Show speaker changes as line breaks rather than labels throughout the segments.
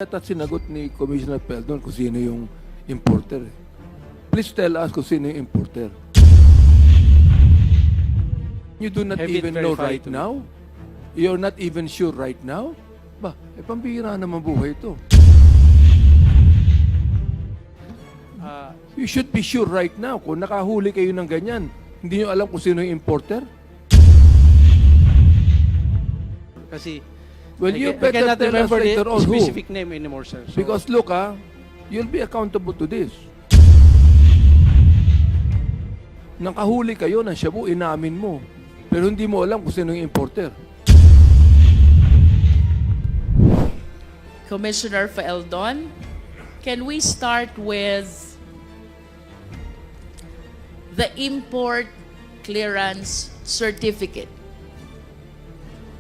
At sinagot ni Commissioner FAELDON kung sino yung importer. Please tell us kung sino yung importer. You do not
Have it
even know
verified
right
to me.
now? You're not even sure right now? Ba, pambihira naman buhay ito. You should be sure right now. Kung nakahuli kayo ng ganyan, hindi nyo alam kung sino yung importer?
Kasi
Well, you
I
better
cannot
tell us
remember
later
the
on who.
specific name anymore, sir. So,
Because look, you'll be accountable to this. Nakahuli kayo ng shabu, inamin mo. Pero hindi mo alam kung sino yung importer.
Commissioner FAELDON, can we start with the import clearance certificate?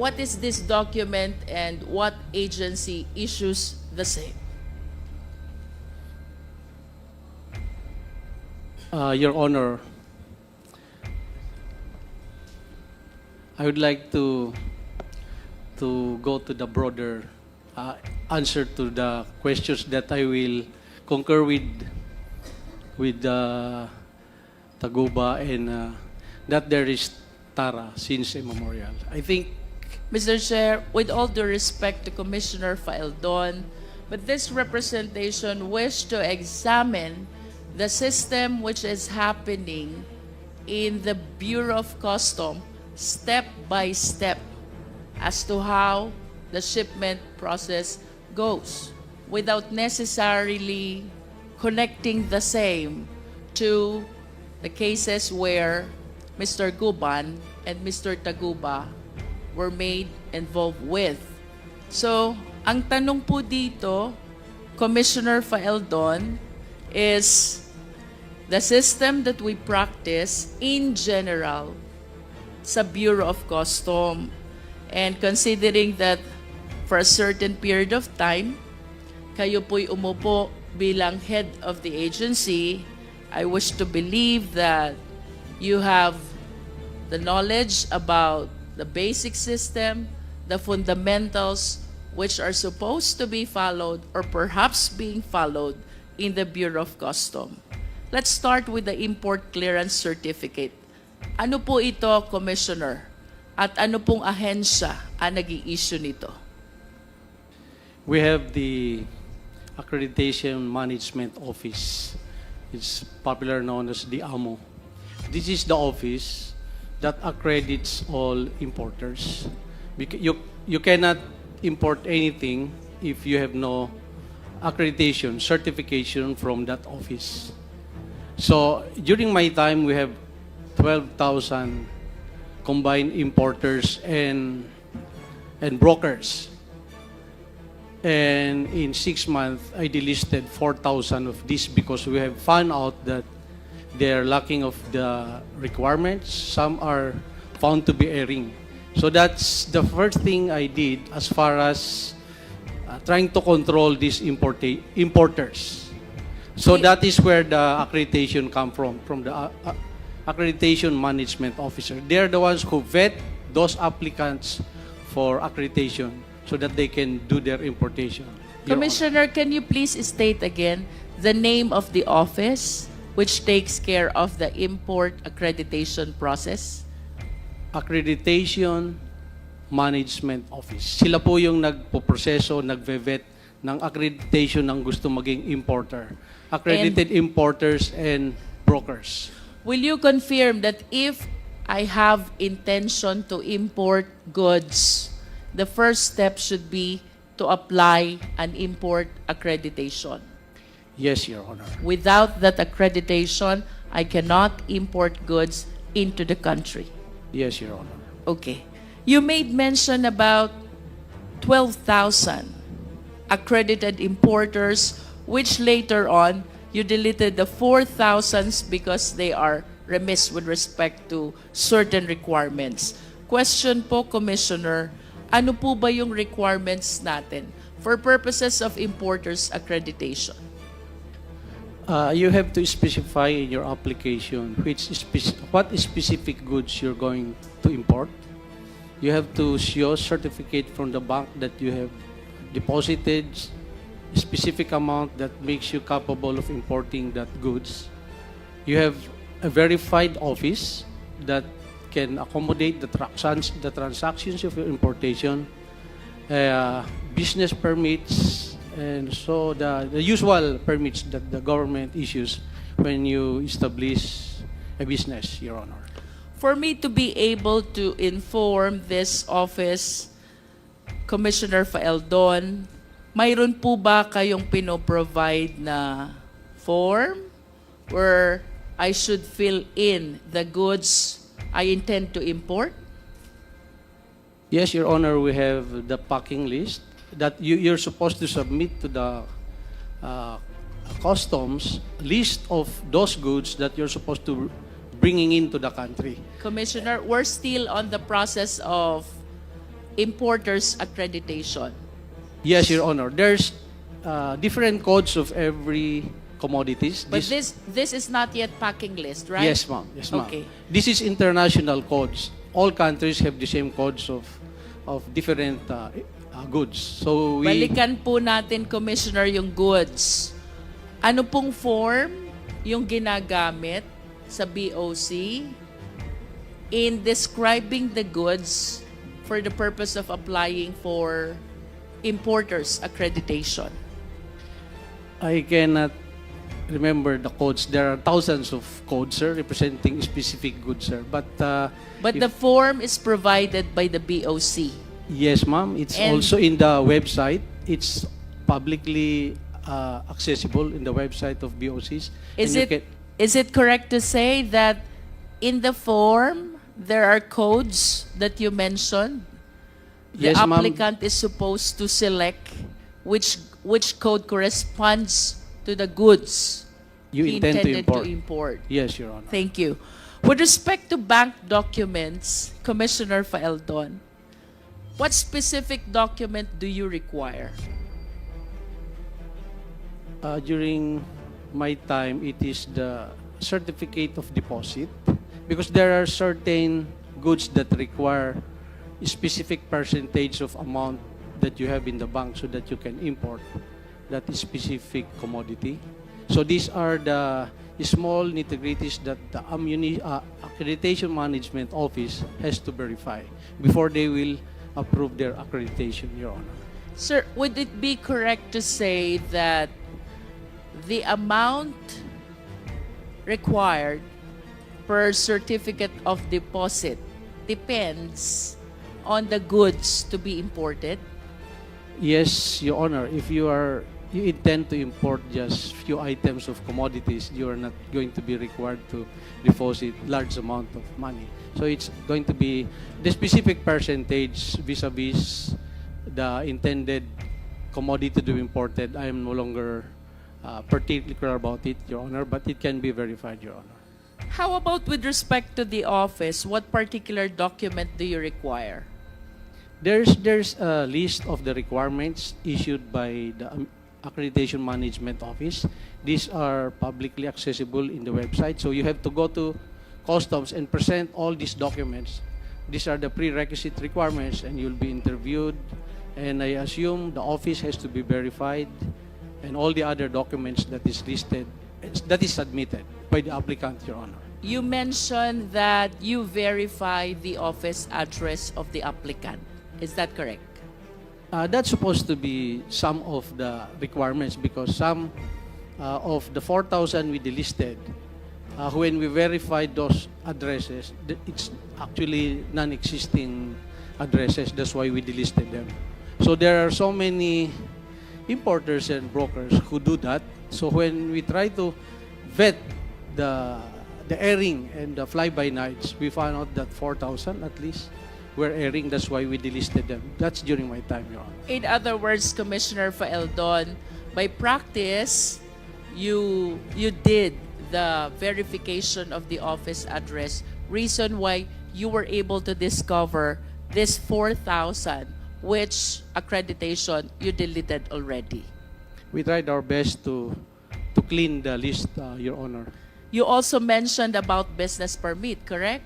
What is this document and what agency issues the same?
Your Honor, I would like to go to the broader answer to the questions that I will concur with Taguba and that there is Tara since immemorial. I think
Mr. Chair, with all due respect to Commissioner FAELDON, but this representation wished to examine the system which is happening in the Bureau of Customs step by step as to how the shipment process goes without necessarily connecting the same to the cases where Mr. Guban and Mr. Taguba were made involved with. So, ang tanong po dito, Commissioner FAELDON, is the system that we practice in general sa Bureau of Customs, and considering that for a certain period of time, kayo po'y umupo bilang head of the agency, I wish to believe that you have the knowledge about the basic system, the fundamentals which are supposed to be followed or perhaps being followed in the Bureau of Customs. Let's start with the import clearance certificate. Ano po ito, Commissioner? At ano pong ahensya ang nag-i-issue nito?
we have the Accreditation Management Office. It's popular known as the AMO. This is the office that accredits all importers. You cannot import anything if you have no accreditation, certification from that office. So during my time, we have 12,000 combined importers and brokers. And in 6 months, I delisted 4,000 of this because we have found out that they're lacking of the requirements. Some are found to be erring. So that's the first thing I did as far as trying to control these importers. So that is where the accreditation come from the Accreditation Management Officer. They're the ones who vet those applicants for accreditation so that they can do their importation. Your
Commissioner, can you please state again the name of the office which takes care of the import accreditation process?
Accreditation Management Office. Sila po yung nagpo-proseso, nagve-vet ng accreditation ng gusto maging importer. Accredited importers and brokers.
Will you confirm that if I have intention to import goods, the first step should be to apply an import accreditation?
Yes, Your Honor.
Without that accreditation, I cannot import goods into the country.
Yes, Your Honor.
Okay. You made mention about 12,000 accredited importers, which later on you deleted the 4,000s because they are remiss with respect to certain requirements. Question po, Commissioner, ano po ba yung requirements natin for purposes of importers accreditation?
You have to specify in your application what specific goods you're going to import. You have to show certificate from the bank that you have deposited specific amount that makes you capable of importing that goods. You have a verified office that can accommodate the transactions of your importation, business permits, and so the usual permits that the government issues when you establish a business, Your Honor.
For me to be able to inform this office, Commissioner Faeldon, mayroon po ba kayong pinoprovide na form where I should fill in the goods I intend to import?
Yes, Your Honor, we have the packing list that you're supposed to submit to the customs list of those goods that you're supposed to bringing into the country.
Commissioner, we're still on the process of importers accreditation.
Yes, Your Honor. There's different codes of every commodities.
But this is not yet packing list, right?
Yes, ma'am. Yes, ma'am.
Okay.
This is international codes. All countries have the same codes of different goods. So we
Balikan po natin, Commissioner, yung goods. Ano pong form yung ginagamit sa BOC in describing the goods for the purpose of applying for importers accreditation?
I cannot remember the codes. There are thousands of codes, sir, representing specific goods, sir. But
The form is provided by the BOC.
yes, ma'am. It's
And-
also in the website. It's publicly accessible in the website of BOCs.
Is
And you
is it correct to say that in the form there are codes that you mentioned? The
Yes, ma'am.
applicant is supposed to select which code corresponds to the goods
You
he
intend to
intended
import.
to import.
Yes, Your Honor.
Thank you. With respect to bank documents, Commissioner Faeldon, what specific document do you require?
During my time, it is the certificate of deposit because there are certain goods that require a specific percentage of amount that you have in the bank so that you can import that specific commodity. So these are the small nitty-gritties that the Accreditation Management Office has to verify before they will approve their accreditation, Your Honor.
Sir, would it be correct to say that the amount required per certificate of deposit depends on the goods to be imported?
Yes, Your Honor. If you intend to import just few items of commodities, you are not going to be required to deposit large amount of money. So it's going to be the specific percentage vis-a-vis the intended commodity to be imported. I am no longer particular about it, Your Honor, but it can be verified, Your Honor.
How about with respect to the office? What particular document do you require?
There's a list of the requirements issued by the Accreditation Management Office. These are publicly accessible in the website. So you have to go to Customs and present all these documents. These are the prerequisite requirements and you'll be interviewed. And I assume the office has to be verified and all the other documents that is listed, that is submitted by the applicant, Your Honor.
You mentioned that you verify the office address of the applicant. Is that correct?
That's supposed to be some of the requirements because some of the 4,000 we delisted, when we verified those addresses, it's actually non-existing addresses. That's why we delisted them. So there are so many importers and brokers who do that. So when we try to vet the airing and the fly-by-nights, we found out that 4,000 at least were airing. That's why we delisted them. That's during my time, Your Honor.
In other words, Commissioner Faeldon, by practice, you did the verification of the office address. Reason why you were able to discover this 4,000, which accreditation you deleted already.
We tried our best to clean the list, Your Honor.
You also mentioned about business permit, correct?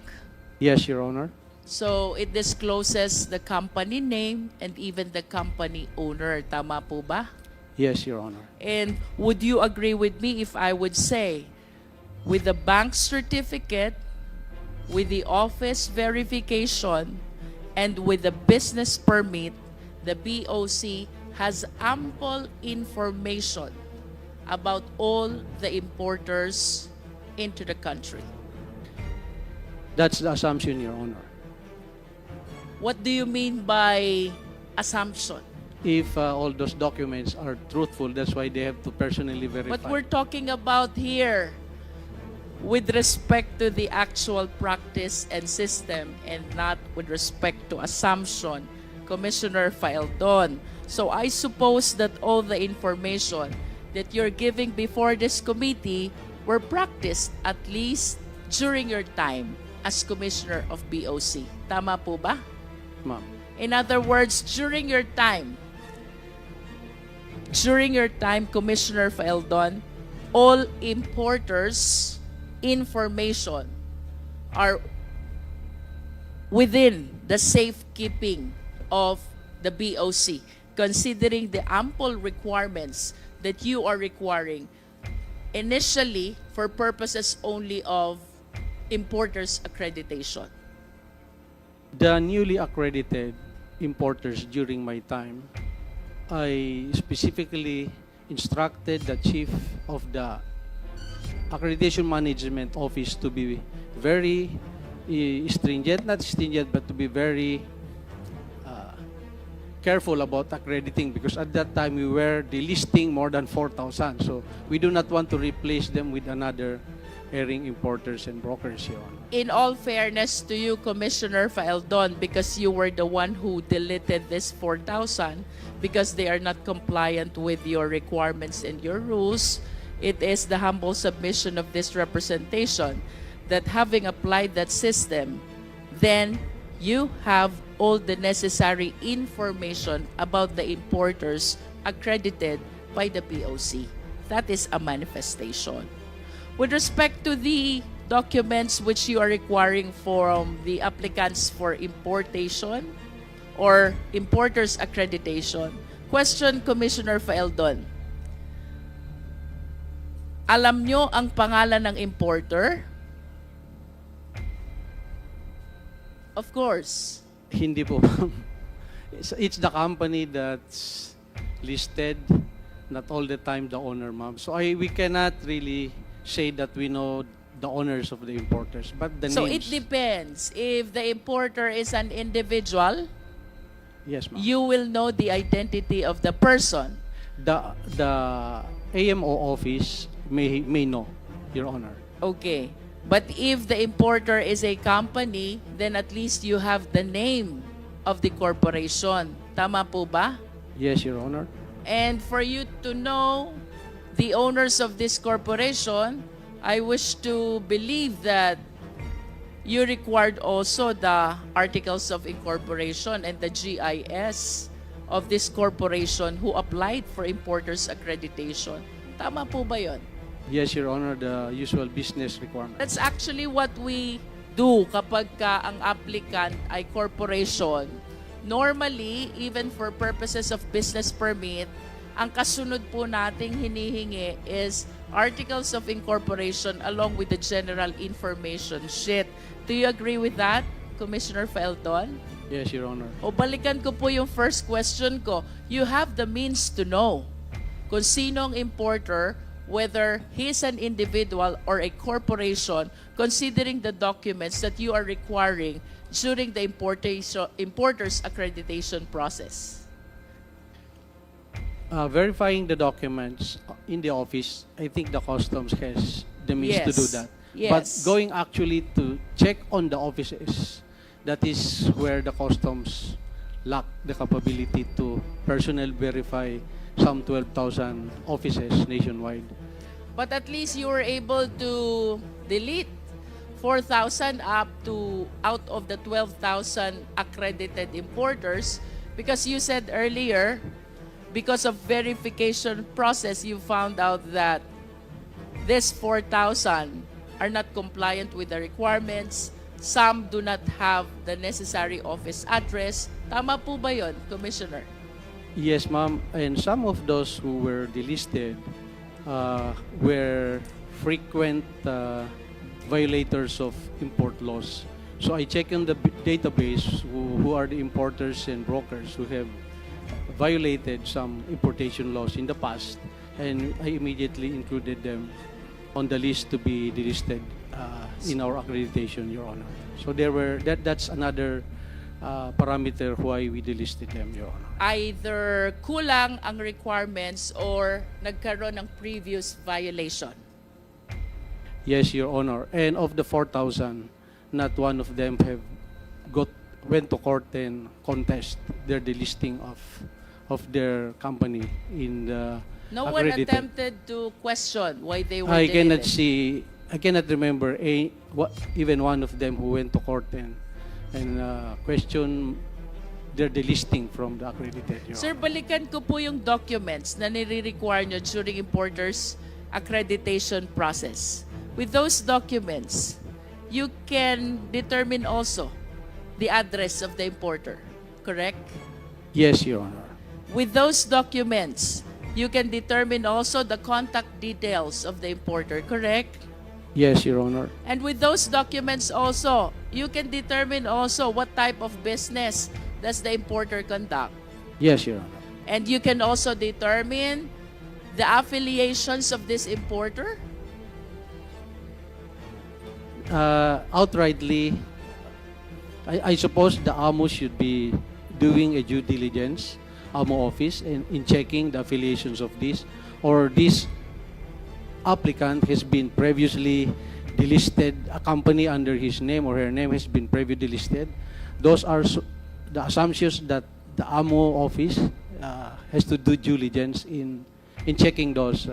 Yes, Your Honor.
So it discloses the company name and even the company owner. Tama po ba?
Yes, Your Honor.
And would you agree with me if I would say, with the bank certificate, with the office verification, and with the business permit, the BOC has ample information about all the importers into the country?
That's the assumption, Your Honor.
What do you mean by assumption?
If all those documents are truthful, that's why they have to personally verify.
But we're talking about here with respect to the actual practice and system and not with respect to assumption, Commissioner Faeldon. So I suppose that all the information that you're giving before this committee were practiced at least during your time as Commissioner of BOC. Tama po ba?
Ma'am.
In other words, during your time, Commissioner Faeldon, all importers' information are within the safekeeping of the BOC, considering the ample requirements that you are requiring initially for purposes only of importers' accreditation.
The newly accredited importers during my time, I specifically instructed the chief of the accreditation management office to be very stringent, not stringent, but to be very careful about accrediting, because at that time we were delisting more than 4,000. So we do not want to replace them with another herring importers and brokers, Your Honor.
In all fairness to you, Commissioner Faeldon, because you were the one who deleted this 4,000 because they are not compliant with your requirements and your rules, it is the humble submission of this representation that having applied that system, then you have all the necessary information about the importers accredited by the POC. That is a manifestation. With respect to the documents which you are requiring from the applicants for importation or importers accreditation, question, Commissioner Faeldon. Alam nyo ang pangalan ng importer? Of course.
Hindi po. It's the company that's listed, not all the time the owner, ma'am. So we cannot really say that we know the owners of the importers, but the
So
names.
it depends. If the importer is an individual,
Yes, ma'am.
you will know the identity of the person.
The AMO office may know, Your Honor.
Okay. But if the importer is a company, then at least you have the name of the corporation. Tama po ba?
Yes, Your Honor.
And for you to know the owners of this corporation, I wish to believe that you required also the articles of incorporation and the GIS of this corporation who applied for importers accreditation. Tama po ba yon?
Yes, Your Honor, the usual business requirement.
That's actually what we do kapag ka ang applicant ay corporation. Normally, even for purposes of business permit, ang kasunod po nating hinihingi is articles of incorporation along with the general information sheet. Do you agree with that, Commissioner Faeldon?
Yes, Your Honor.
O balikan ko po yung first question ko. You have the means to know kung sinong importer, whether he's an individual or a corporation, considering the documents that you are requiring during the importer's accreditation process.
Verifying the documents in the office, I think the customs has the means to do that.
Yes.
But going actually to check on the offices, that is where the customs lack the capability to personally verify some 12,000 offices nationwide.
But at least you were able to delete 4,000 out of the 12,000 accredited importers, because you said earlier, because of verification process, you found out that this 4,000 are not compliant with the requirements. Some do not have the necessary office address. Tama po ba yun, Commissioner?
Yes, ma'am. And some of those who were delisted were frequent violators of import laws. So I check in the database who are the importers and brokers who have violated some importation laws in the past, and I immediately included them on the list to be delisted in our accreditation, Your Honor. So that's another parameter why we delisted them, Your Honor.
Either kulang ang requirements or nagkaroon ng previous violation.
Yes, Your Honor. And of the 4,000, not one of them went to court and contest their delisting of their company in the
No one
accredited.
attempted to question why they were
I cannot
deleted.
I cannot remember even one of them who went to court and question their delisting from the accredited. Your
Sir,
Honor.
balikan ko po yung documents na nire-require nyo during importers accreditation process. With those documents, you can determine also the address of the importer, correct?
Yes, Your Honor.
With those documents, you can determine also the contact details of the importer, correct?
Yes, Your Honor.
And with those documents also, you can determine also what type of business does the importer conduct.
Yes, Your Honor.
And you can also determine the affiliations of this importer.
Outrightly, I suppose the AMO should be doing a due diligence, AMO office, in checking the affiliations of this, or this applicant has been previously delisted, a company under his name or her name has been previously delisted. Those are the assumptions that the AMO office has to do due diligence in checking those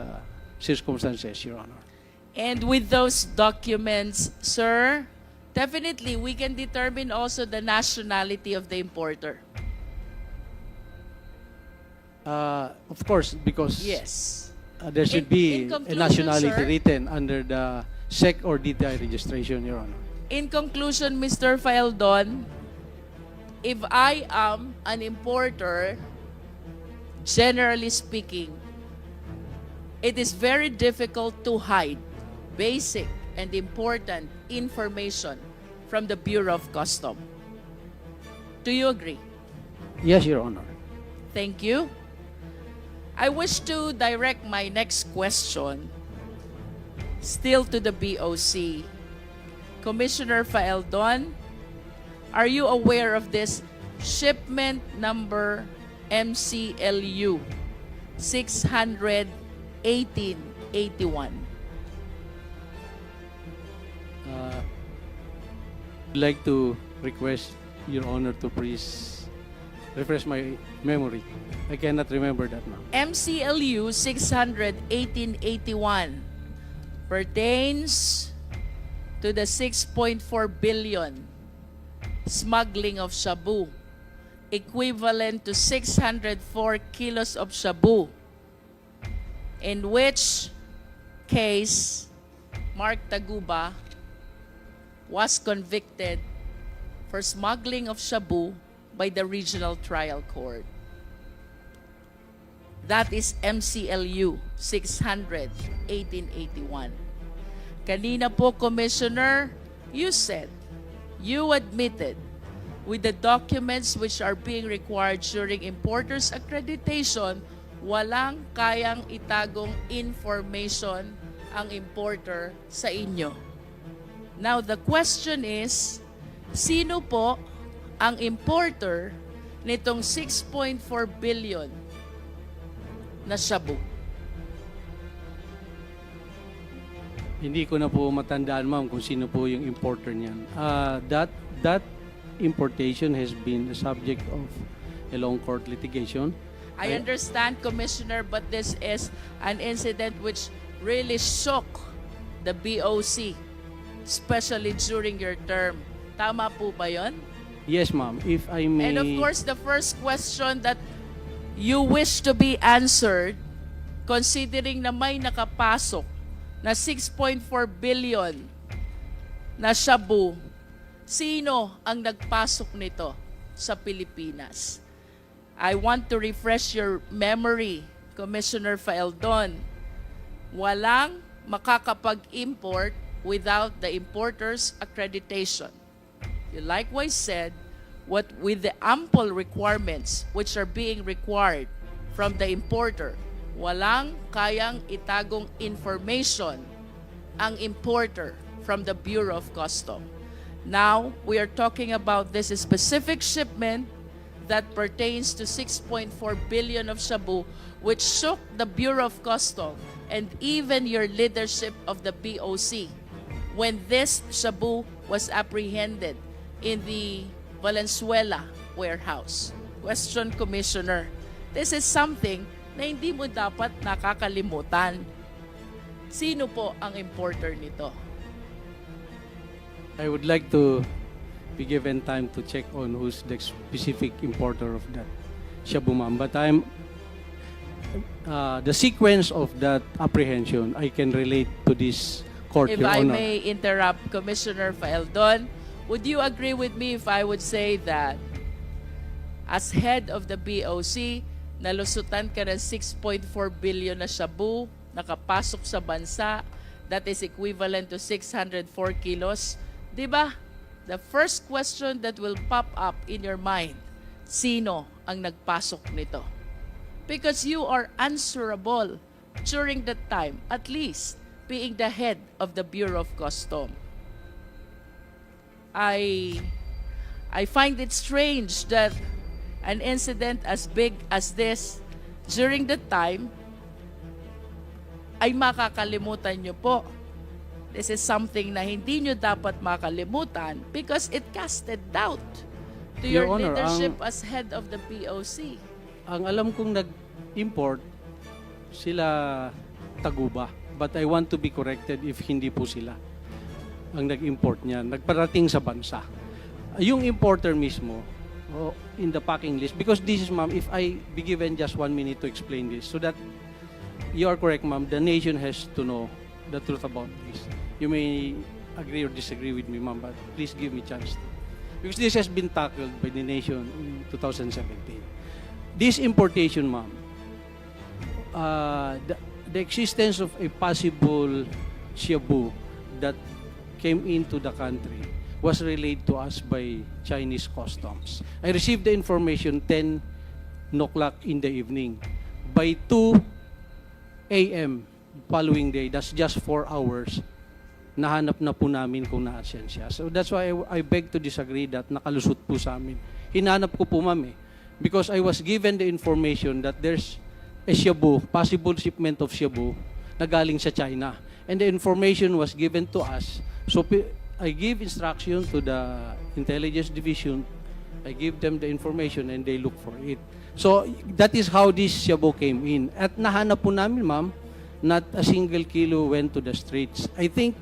circumstances, Your Honor.
And with those documents, sir, definitely we can determine also the nationality of the importer.
Of course, because
Yes.
there should
In
be a
conclusion,
nationality
sir,
written under the SEC or DTI registration, Your Honor.
In conclusion, Mr. Faeldon, if I am an importer, generally speaking, it is very difficult to hide basic and important information from the Bureau of Customs. Do you agree?
Yes, Your Honor.
Thank you. I wish to direct my next question still to the BOC. Commissioner Faeldon, are you aware of this shipment number MCLU 61881?
I'd like to request Your Honor to please refresh my memory. I cannot remember that now.
MCLU 61881 pertains to the 6.4 billion smuggling of shabu, equivalent to 604 kilos of shabu, in which case Mark Taguba was convicted for smuggling of shabu by the Regional Trial Court. That is MCLU 61881. Kanina po, Commissioner, you said, you admitted with the documents which are being required during importer's accreditation, walang kayang itagong information ang importer sa inyo. Now, the question is, sino po ang importer nitong 6.4 billion na shabu?
Hindi ko na po matandaan, ma'am, kung sino po yung importer niyan. That importation has been a subject of a long court litigation.
I understand, Commissioner, but this is an incident which really shook the BOC, especially during your term. Tama po ba yun?
Yes, ma'am. If I may...
And of course, the first question that you wish to be answered, considering na may nakapasok na 6.4 billion na shabu, sino ang nagpasok nito sa Pilipinas? I want to refresh your memory, Commissioner Faeldon. Walang makakapag-import without the importer's accreditation. You likewise said, what with the ample requirements which are being required from the importer, walang kayang itagong information ang importer from the Bureau of Customs. Now, we are talking about this specific shipment that pertains to 6.4 billion of shabu, which shook the Bureau of Customs and even your leadership of the BOC when this shabu was apprehended in the Valenzuela warehouse. Question, Commissioner. This is something na hindi mo dapat nakakalimutan. Sino po ang importer nito?
I would like to be given time to check on who's the specific importer of that shabu, ma'am. But the sequence of that apprehension, I can relate to this court,
If
Your
I
Honor.
may interrupt, Commissioner Faeldon, would you agree with me if I would say that as head of the BOC, nalusutan ka ng 6.4 billion na shabu, nakapasok sa bansa, that is equivalent to 604 kilos. Diba? The first question that will pop up in your mind, sino ang nagpasok nito? Because you are answerable during that time, at least being the head of the Bureau of Customs. I find it strange that an incident as big as this during the time ay makakalimutan nyo po. This is something na hindi nyo dapat makalimutan because it casted doubt to your
Your Honor,
leadership as head of the POC.
Ang alam kong nag-import, sila Taguba. But I want to be corrected if hindi po sila ang nag-import niyan. Nagparating sa bansa. Yung importer mismo, in the packing list, because this is, ma'am, if I be given just 1 minute to explain this, so that you are correct, ma'am, the nation has to know the truth about this. You may agree or disagree with me, ma'am, but please give me a chance. Because this has been tackled by the nation in 2017. This importation, ma'am, the existence of a possible shabu that came into the country was relayed to us by Chinese customs. I received the information 10 o'clock in the evening. By 2 a.m. following day, that's just 4 hours, nahanap na po namin kung naasen siya. So that's why I beg to disagree that nakalusot po sa amin. Hinanap ko po, ma'am, because I was given the information that there's a shabu, possible shipment of shabu na galing sa China. And the information was given to us. So I give instruction to the intelligence division. I give them the information and they look for it. So that is how this shabu came in. At nahanap po namin, ma'am, not a single kilo went to the streets. I think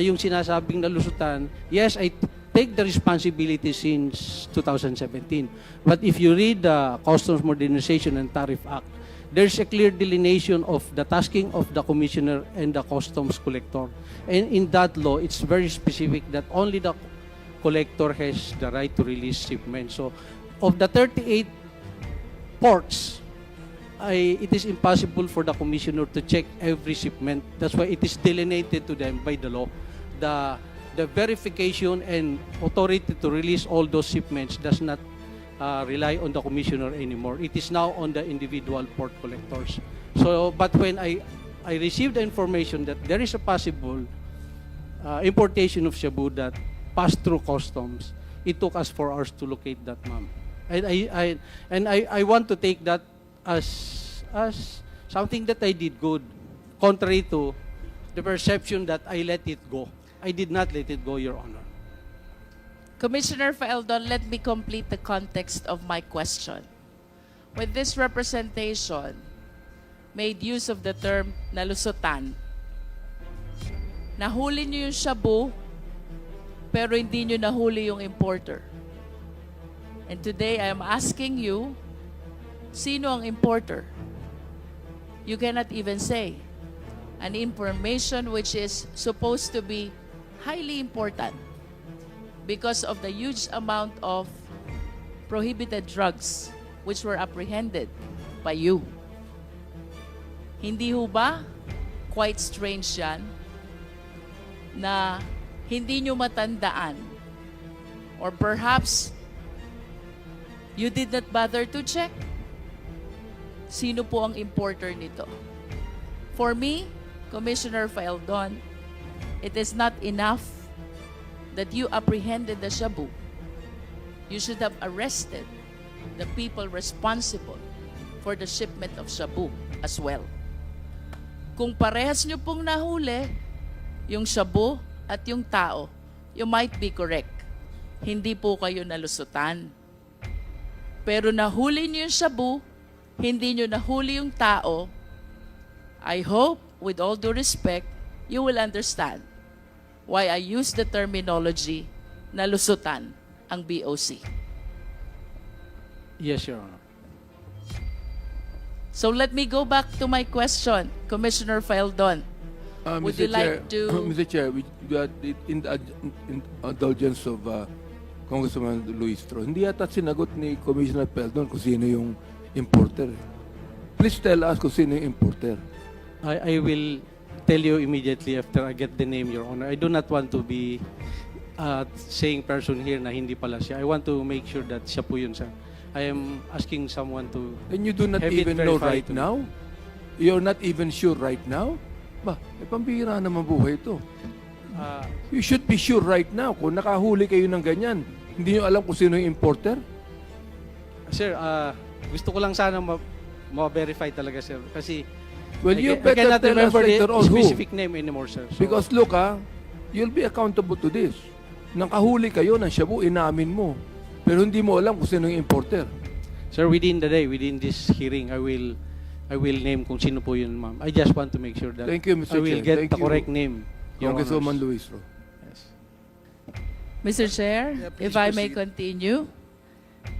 yung sinasabing nalusutan, yes, I take the responsibility since 2017. But if you read the Customs Modernization and Tariff Act, there's a clear delineation of the tasking of the commissioner and the customs collector. And in that law, it's very specific that only the collector has the right to release shipments. So, of the 38 ports, it is impossible for the commissioner to check every shipment. That's why it is delineated to them by the law. The verification and authority to release all those shipments does not rely on the commissioner anymore. It is now on the individual port collectors. So, but when I received the information that there is a possible importation of shabu that passed through customs, it took us 4 hours to locate that, ma'am. And I want to take that as something that I did good, contrary to the perception that I let it go. I did not let it go, Your Honor.
Commissioner Faeldon, let me complete the context of my question. With this representation, made use of the term nalusutan. Nahuli niyo yung shabu, pero hindi niyo nahuli yung importer. And today, I am asking you, sino ang importer? You cannot even say. An information which is supposed to be highly important because of the huge amount of prohibited drugs which were apprehended by you. Hindi ho ba quite strange yan na hindi nyo matandaan, or perhaps you did not bother to check sino po ang importer nito? For me, Commissioner FAELDON, it is not enough that you apprehended the shabu. You should have arrested the people responsible for the shipment of shabu as well. Kung parehas nyo pong nahuli, yung shabu at yung tao, you might be correct. Hindi po kayo nalusutan. Pero nahuli nyo yung shabu, hindi nyo nahuli yung tao, I hope, with all due respect, you will understand why I use the terminology nalusutan ang BOC.
Yes, Your Honor.
So let me go back to my question, Commissioner FAELDON. Would you like to...
Mr. Chair, in the indulgence of Congressman Luis Tro, hindi yata sinagot ni Commissioner FAELDON kung sino yung importer. Please tell us kung sino yung importer.
I will tell you immediately after I get the name, Your Honor. I do not want to be saying person here na hindi pala siya. I want to make sure that siya po yun, sir. I am asking someone to...
And you do not
have it
even know
verified
right
to me.
now? You're not even sure right now? Ba, pambihira naman buhay ito. You should be sure right now kung nakahuli kayo ng ganyan. Hindi nyo alam kung sino yung importer?
Sir, gusto ko lang sana ma-verify talaga, sir. Kasi
Well, you
I
better
cannot
tell us
remember
later
the
on who.
specific name anymore, sir. So,
Because look you'll be accountable to this. Nakahuli kayo ng shabu, inamin mo. Pero hindi mo alam kung sino yung importer.
sir, within the day, within this hearing, I will name kung sino po yun, ma'am. I just want to make sure that
Thank you, Mr.
I will
Chair.
get
Thank
the
you,
correct name, Your
Congresswoman
Honors.
Luis Ro.
Yes.
Mr. Chair,
please
if I may
proceed.
continue.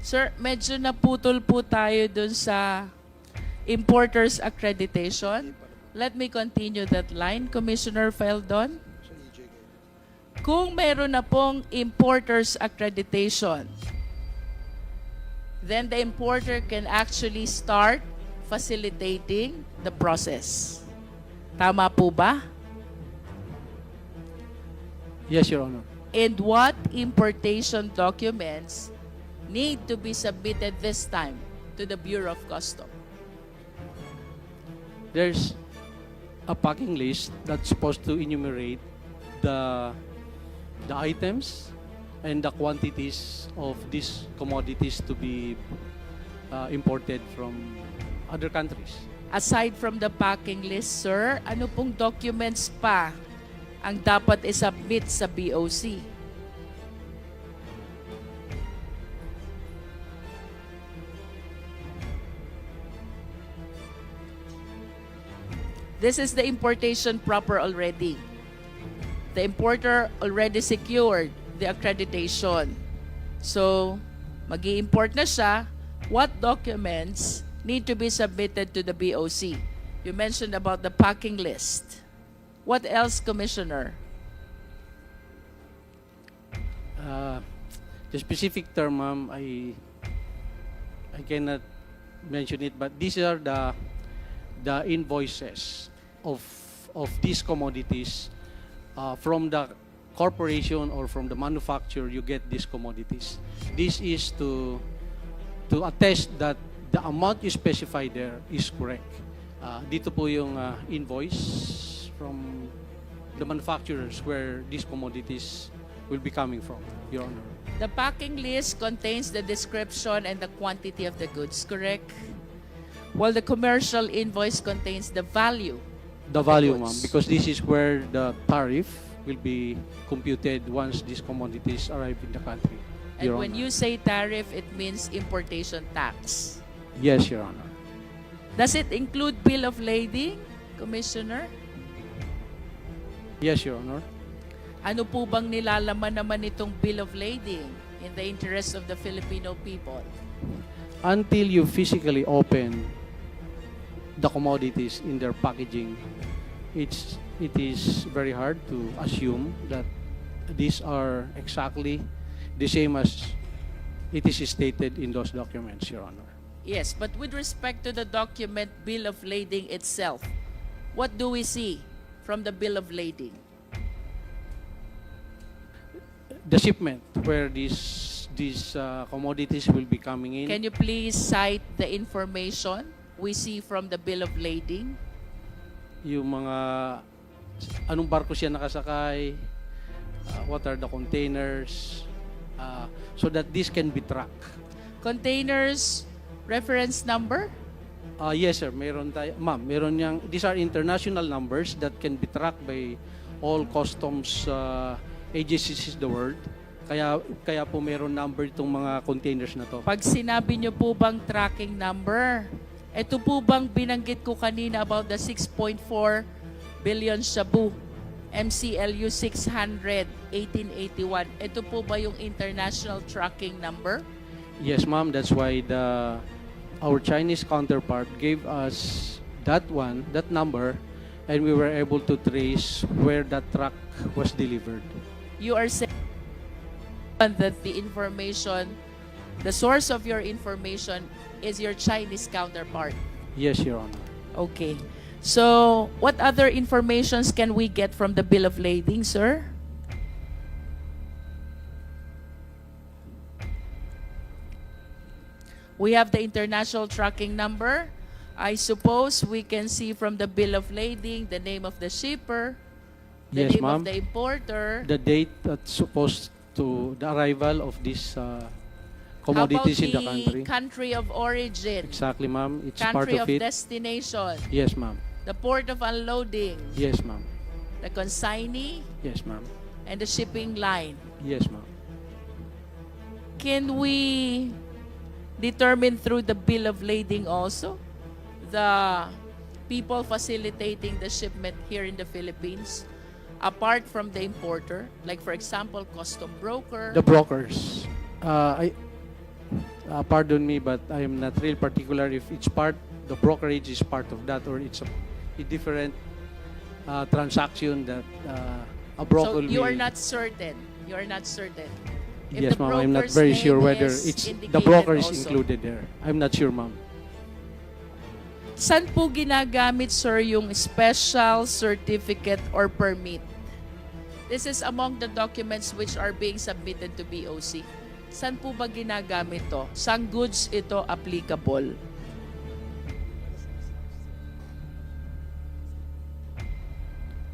Sir, medyo naputol po tayo dun sa importers accreditation. Let me continue that line, Commissioner FAELDON. Kung meron na pong importers accreditation, then the importer can actually start facilitating the process. Tama po ba?
Yes, Your Honor.
And what importation documents need to be submitted this time to the Bureau of Customs?
There's a packing list that's supposed to enumerate the items and the quantities of these commodities to be imported from other countries.
Aside from the packing list, sir, ano pong documents pa ang dapat isubmit sa BOC? This is the importation proper already. The importer already secured the accreditation. So, mag-i-import na siya. What documents need to be submitted to the BOC? You mentioned about the packing list. What else, Commissioner?
The specific term, ma'am, I cannot mention it, but these are the invoices of these commodities from the corporation or from the manufacturer. You get these commodities. This is to attest that the amount you specify there is correct. Dito po yung invoice from the manufacturers where these commodities will be coming from, Your Honor.
The packing list contains the description and the quantity of the goods, correct? While the commercial invoice contains the value.
The
of
value,
goods.
ma'am, because this is where the tariff will be computed once these commodities arrive in the country.
And
Your
when
Honor.
you say tariff, it means importation tax.
Yes, Your Honor.
Does it include bill of lading, Commissioner?
Yes, Your Honor.
Ano po bang nilalaman naman itong bill of lading in the interest of the Filipino people?
Until you physically open the commodities in their packaging, it is very hard to assume that these are exactly the same as it is stated in those documents, Your Honor.
Yes, but with respect to the document bill of lading itself, what do we see from the bill of lading?
The shipment where these commodities will be coming in.
Can you please cite the information we see from the bill of lading?
Yung mga anong barko siya nakasakay, what are the containers, so that this can be tracked.
Containers reference number?
Yes sir, meron tayo. Ma'am, meron yang, these are international numbers that can be tracked by all customs agencies in the world. Kaya po meron number itong mga containers na to.
Pag sinabi niyo po bang tracking number, ito po bang binanggit ko kanina about the 6.4 billion Shabu, MCLU 600, 1881, ito po ba yung international tracking number?
Yes ma'am, that's why our Chinese counterpart gave us that number, and we were able to trace where that truck was delivered.
You are saying that the information, the source of your information is your Chinese counterpart.
Yes, Your Honor.
Okay. So, what other informations can we get from the bill of lading, sir? We have the international tracking number. I suppose we can see from the bill of lading the name of the shipper, the
Yes,
name
ma'am.
of the importer.
The date that's supposed to the arrival of these
How
commodities in the
about
country.
the country of origin,
Exactly, ma'am. It's part
country
of
of
it.
destination,
Yes, ma'am.
the port of unloading,
Yes, ma'am.
the consignee,
Yes, ma'am.
and the shipping line?
Yes, ma'am.
Can we determine through the bill of lading also the people facilitating the shipment here in the Philippines, apart from the importer, like for example, custom broker?
The brokers. Pardon me, but I am not real particular if it's part, the brokerage is part of that, or it's a different transaction that a broker
So you
will.
are not certain. You are not certain. If
Yes,
the
ma'am. I'm not
broker's
very sure
name
whether
is
it's the
indicated
broker is
also.
included there. I'm not sure, ma'am.
Saan po ginagamit, sir, yung special certificate or permit? This is among the documents which are being submitted to BOC. Saan po ba ginagamit to? Saan goods ito applicable?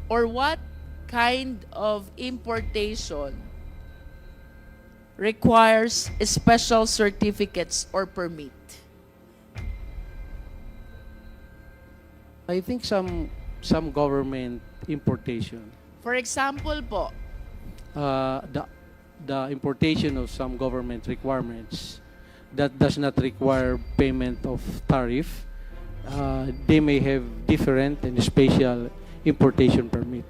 Or what kind of importation requires special certificates or permit?
I think some government importation.
For example po,
The importation of some government requirements that does not require payment of tariff, they may have different and special importation permit,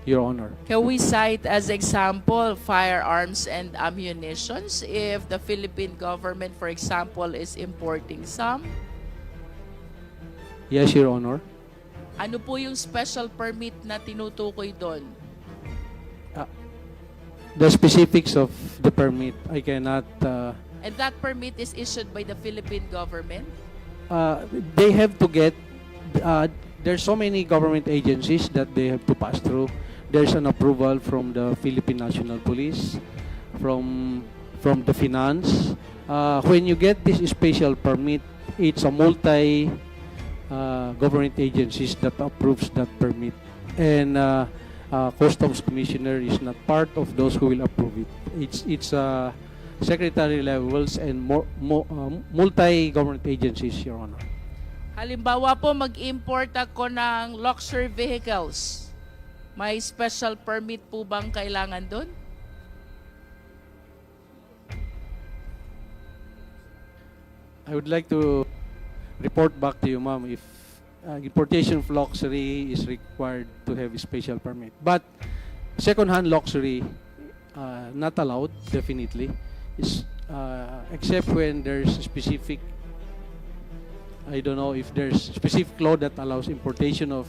Your Honor.
can we cite as example firearms and ammunitions if the Philippine government, for example, is importing some?
Yes, Your Honor.
Ano po yung special permit na tinutukoy doon?
The specifics of the permit, I cannot.
And that permit is issued by the Philippine government?
They have to get. There's so many government agencies that they have to pass through. There's an approval from the Philippine National Police, from the finance. When you get this special permit, it's a multi government agencies that approves that permit, and Customs Commissioner is not part of those who will approve it. It's secretary levels and multi government agencies, Your Honor.
Halimbawa po, mag-import ako ng luxury vehicles. May special permit po bang kailangan doon?
I would like to report back to you, ma'am, if importation of luxury is required to have a special permit. But second-hand luxury, not allowed, definitely, is except when there's specific, I don't know if there's specific law that allows importation of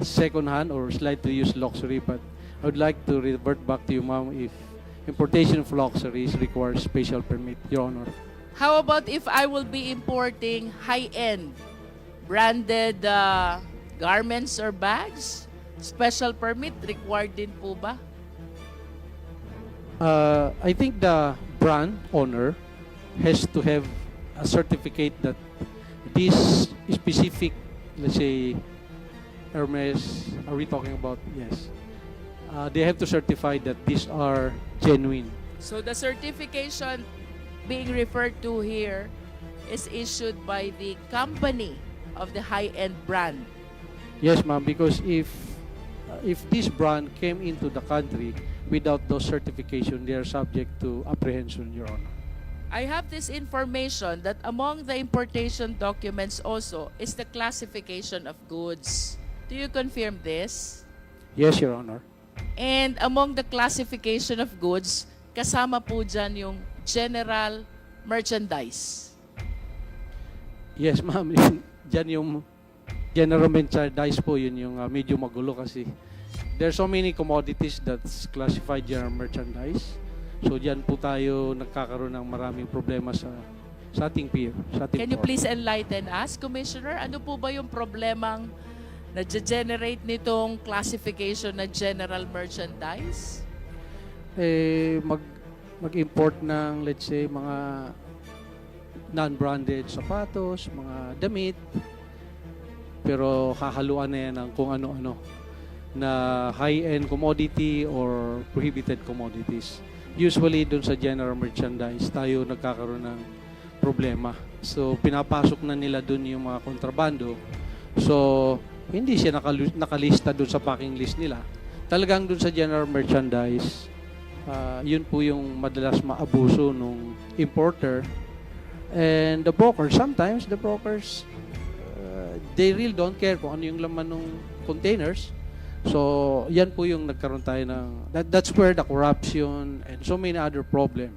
second-hand or slightly used luxury. But I would like to revert back to you, ma'am, if importation of luxuries requires special permit, Your Honor.
How about if I will be importing high-end branded garments or bags? Special permit required din po ba?
I think the brand owner has to have a certificate that this specific, let's say, Hermes, are we talking about? Yes. They have to certify that these are genuine.
So the certification being referred to here is issued by the company of the high-end brand.
Yes, ma'am, because if this brand came into the country without those certification, they are subject to apprehension, Your Honor.
I have this information that among the importation documents also is the classification of goods. Do you confirm this?
Yes, Your Honor.
And among the classification of goods, kasama po dyan yung general merchandise.
Yes, ma'am. Diyan yung general merchandise po, yun yung medyo magulo kasi there are so many commodities that's classified general merchandise. So diyan po tayo nagkakaroon ng maraming problema sa ating peer, sa ating
Can you
court.
please enlighten us, Commissioner? Ano po ba yung problemang na-generate nitong classification na general merchandise?
Mag-import ng, let's say, mga non-branded sapatos, mga damit, pero hahaluan na yan ng kung ano-ano na high-end commodity or prohibited commodities. Usually, dun sa general merchandise, tayo nagkakaroon ng problema. So, pinapasok na nila dun yung mga kontrabando. So, hindi siya nakalista dun sa packing list nila. Talagang dun sa general merchandise, yun po yung madalas maabuso nung importer. And the brokers, sometimes the brokers, they really don't care kung ano yung laman ng containers. So, yan po yung nagkaroon tayo ng, that's where the corruption and so many other problem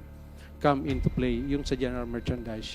come into play, yung sa general merchandise.